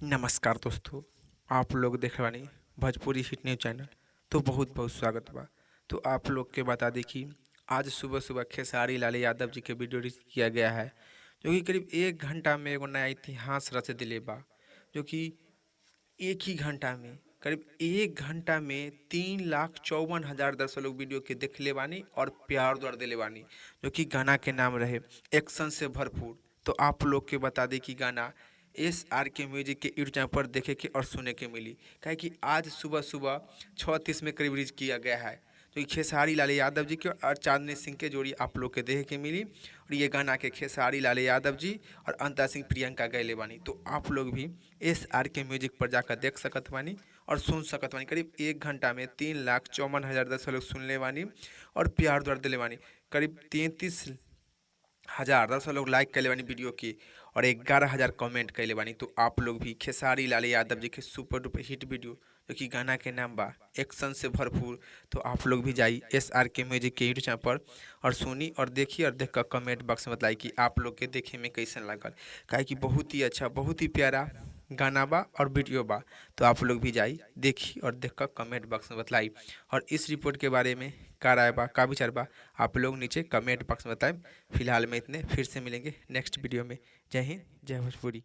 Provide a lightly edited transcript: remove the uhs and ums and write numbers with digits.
नमस्कार दोस्तों, आप लोग देख रहे बानी भोजपुरी हिट न्यूज चैनल। तो बहुत बहुत स्वागत बा। तो आप लोग के बता दी कि आज सुबह सुबह खेसारी लाल यादव जी के वीडियो रिलीज किया गया है, जो कि करीब 1 घंटा में एगो नया इतिहास रच दिले बा। जो कि एक ही घंटा में, करीब 1 घंटा में 3,54,000 दर्शक लोग वीडियो के देख ले बानी और प्यार द्वार दिले बानी। जो कि गाना के नाम रहे एक्शन से भरपूर। तो आप लोग के बता दें कि गाना SRK म्यूजिक के यूट्यूब चैनल पर देखे के और सुने के मिली। क्या कि आज सुबह सुबह 6:30 में करीब रिलीज किया गया है, जो कि खेसारी लाल यादव जी के और चांदनी सिंह के जोड़ी आप लोग के देखे के मिली। और ये गाना के खेसारी लाल यादव जी और अंता सिंह प्रियंका गैले बानी। तो आप लोग भी SRK म्यूजिक पर जाकर देख सकत बानी और सुन सकत बानी। करीब 1 घंटा में 3,54,000 दर्शक लोग सुन ले बानी और प्यार द्वार दिले बानी। करीब 33,000 दर्शक लोग लाइक कैले बानी वीडियो की और 11,000 कमेंट कैले बानी। तो आप लोग भी खेसारी लाल यादव जी के सुपर डुपर हिट वीडियो, जो कि गाना के नाम बा एक्शन से भरपूर, तो आप लोग भी जाई SRK म्यूजिक के यूट्यूब चैनल पर और सुनी और देखी और देख कर कमेंट बॉक्स में बताई कि आप लोग के देखे में कैसन लगल। काहे कि बहुत ही अच्छा, बहुत ही प्यारा गाना बा और वीडियो बा। तो आप लोग भी जाई देखी और देख कर कमेंट बॉक्स में बताई। और इस रिपोर्ट के बारे में का राय बा, का विचार बा, आप लोग नीचे कमेंट बॉक्स में बताएं। फिलहाल में इतने, फिर से मिलेंगे नेक्स्ट वीडियो में। जय हिंद, जय भोजपुरी।